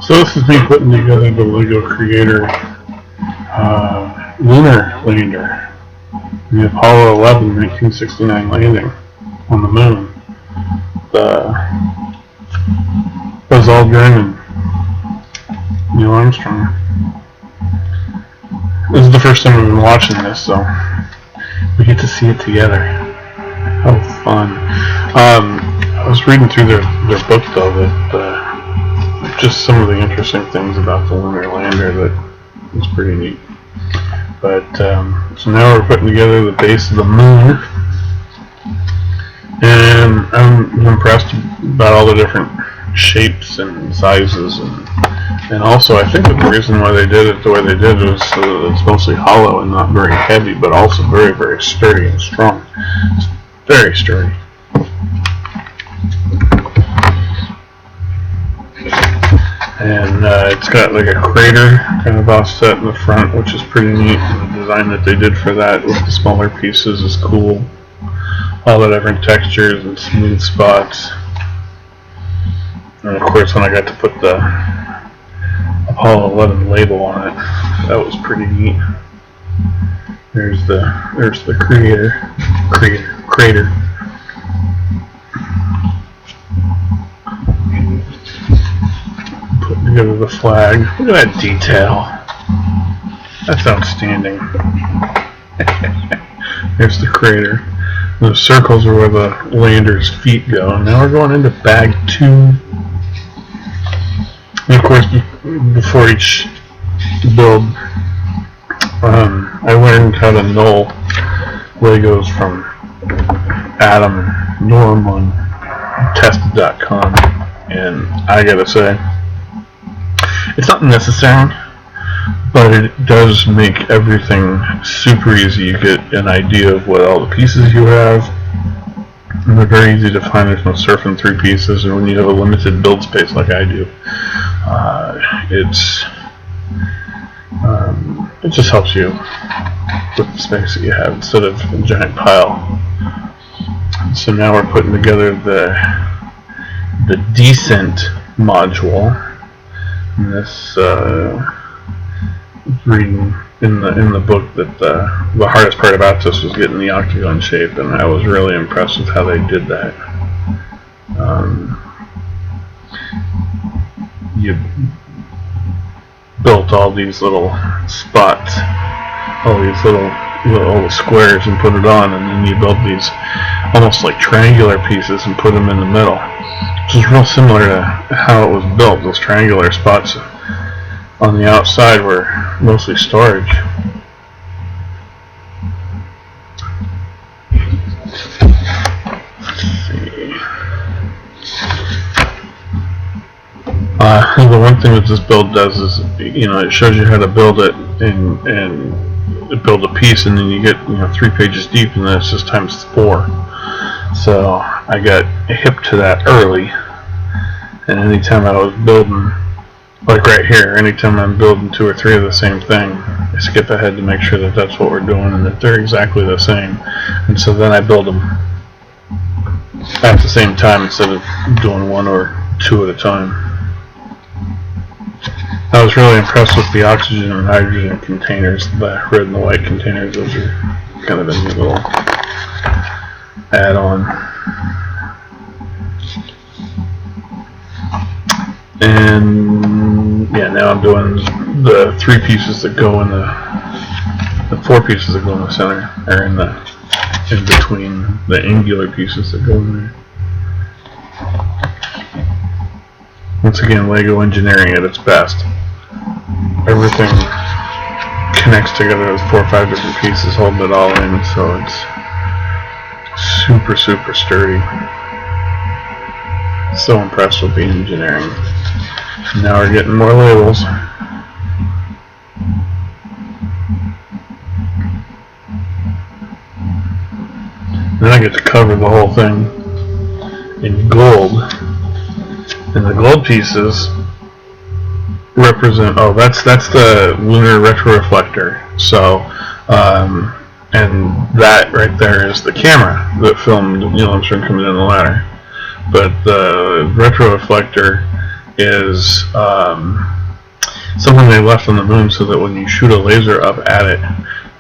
So this is me putting together the LEGO Creator Lunar lander, the Apollo 11 1969 landing on the moon. The Buzz Aldrin and Neil Armstrong. This is the first time we've been watching this, so we get to see it together. How fun! I was reading through their book though, that just some of the interesting things about the lunar lander that was pretty neat. But so now we're putting together the base of the moon, and I'm impressed about all the different shapes and sizes, and also I think that the reason why they did it the way they did was it's mostly hollow and not very heavy, but also very, very sturdy and strong. It's very sturdy. And it's got like a crater kind of offset in the front, which is pretty neat. And the design that they did for that with the smaller pieces is cool. All the different textures and smooth spots. And of course, when I got to put the Apollo 11 label on it, that was pretty neat. There's the crater. Putting together the flag. Look at that detail. That's outstanding. There's the crater. Those circles are where the lander's feet go. Now we're going into bag 2. And of course, before each build, I learned how to null Legos from Adam and Norm on tested.com, and I gotta say, it's not necessary, but it does make everything super easy. You get an idea of what all the pieces you have, and they're very easy to find. There's no surfing through pieces, and when you have a limited build space like I do, it just helps you with the space that you have instead of a giant pile. So now we're putting together the descent module. And this reading in the book that the hardest part about this was getting the octagon shape, and I was really impressed with how they did that. You built all these little spots, all these little squares, and put it on, and then you built these almost like triangular pieces and put them in the middle, which is real similar to how it was built. Those triangular spots on the outside were mostly storage. Let's see. The one thing that this build does is, it shows you how to build it and build a piece, and then you get 3 pages deep, and then it's just times 4. So I got hip to that early, and anytime I was building, like right here, anytime I'm building 2 or 3 of the same thing, I skip ahead to make sure that that's what we're doing and that they're exactly the same, and so then I build them at the same time instead of doing 1 or 2 at a time. I was really impressed with the oxygen and hydrogen containers, the red and the white containers. Those are kind of a neat little add-on. And yeah, now I'm doing the 3 pieces that go in the 4 pieces that go in the center, or in between the angular pieces that go in there. Once again, LEGO engineering at its best. Everything connects together with 4 or 5 different pieces holding it all in, so it's super, super sturdy. So impressed with the engineering. Now we're getting more labels. Then I get to cover the whole thing in gold. And the gold pieces represent, that's the lunar retroreflector. So, and that right there is the camera that filmed Neil Armstrong coming down the ladder. But the retroreflector is something they left on the moon so that when you shoot a laser up at it,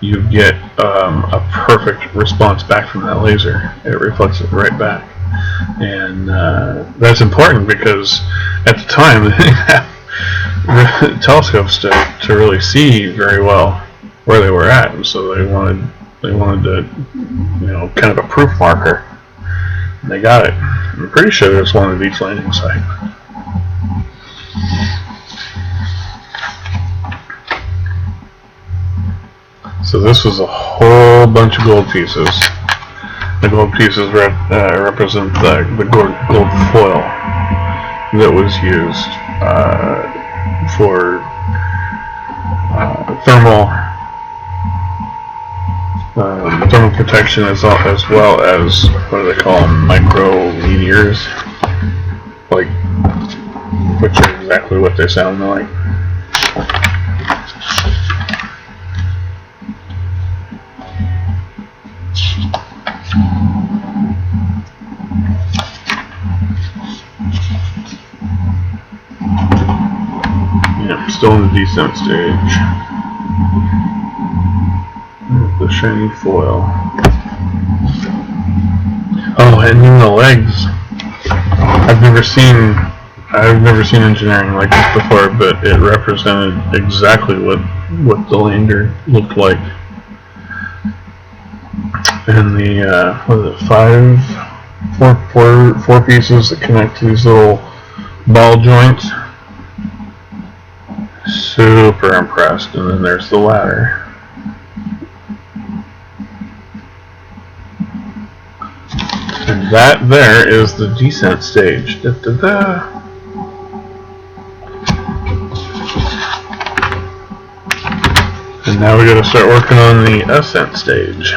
you get a perfect response back from that laser. It reflects it right back. And that's important because at the time they didn't have telescopes to really see very well where they were at, and so they wanted to, kind of a proof marker. And they got it. I'm pretty sure there's one at each landing site. So this was a whole bunch of gold pieces. The gold pieces represent the gold foil that was used for thermal protection, as well as, what do they call them, micrometeors, which are exactly what they sound like. Still in the descent stage. The shiny foil. Oh, and then the legs. I've never seen engineering like this before, but it represented exactly what the lander looked like. And the four pieces that connect to these little ball joints. Super impressed. And then there's the ladder. And that there is the descent stage. And now we got to start working on the ascent stage.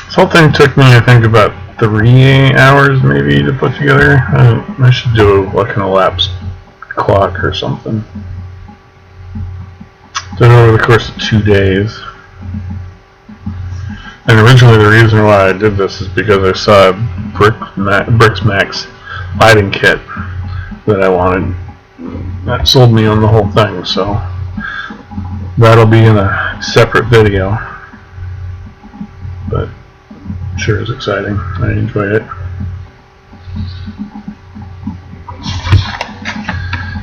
This whole thing took me, I think, about 3 hours maybe to put together. I should do like an elapsed clock or something. Done over the course of 2 days. And originally the reason why I did this is because I saw a BricsMax lighting kit that I wanted. That sold me on the whole thing, so that'll be in a separate video. But sure is exciting. I enjoy it.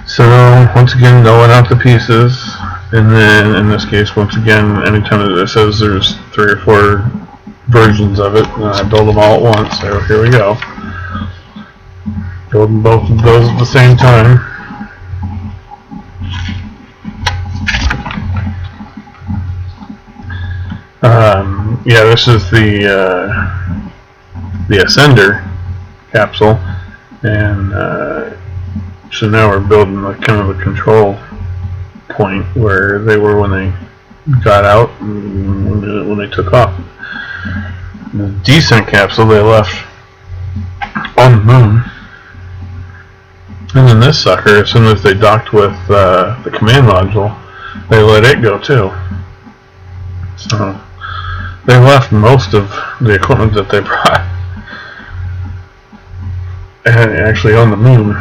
So once again, going out the pieces, and then in this case, once again, anytime it says there's 3 or 4 versions of it, I build them all at once. So here we go. Building both of those at the same time. Yeah, this is the Ascender capsule, and so now we're building kind of a control point where they were when they got out and when they took off. The descent capsule they left on the moon, and then this sucker, as soon as they docked with the command module, they let it go too. So they left most of the equipment that they brought actually on the moon.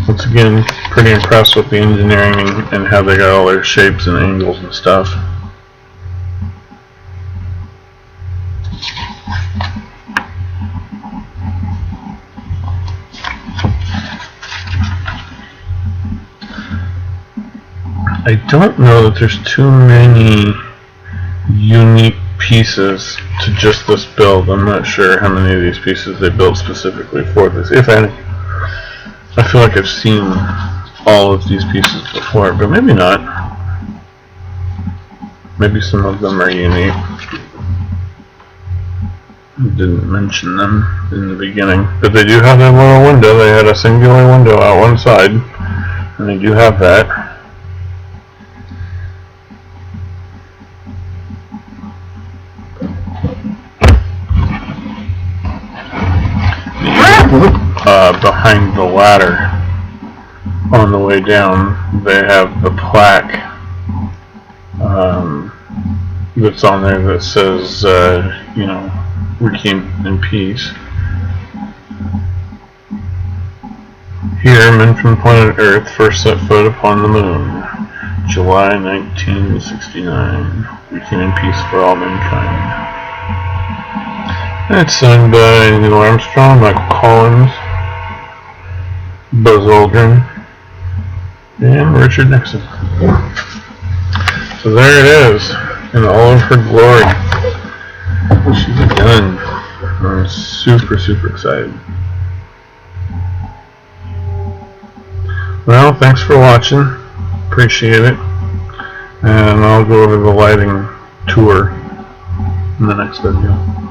Once again, pretty impressed with the engineering and how they got all their shapes and angles and stuff. I don't know that there's too many unique pieces to just this build. I'm not sure how many of these pieces they built specifically for this, if any. I feel like I've seen all of these pieces before, but maybe not. Maybe some of them are unique. I didn't mention them in the beginning, but they do have that little window. They had a singular window out one side, and they do have that. Behind the ladder on the way down, they have the plaque that's on there that says, you know, we came in peace. Here, men from planet Earth first set foot upon the moon. July 1969. We came in peace for all mankind. And it's sung by Neil Armstrong, Michael Collins, Buzz Aldrin, and Richard Nixon. So there it is, in all of her glory. She's done. I'm super, super excited. Well, thanks for watching. Appreciate it. And I'll go over the lighting tour in the next video.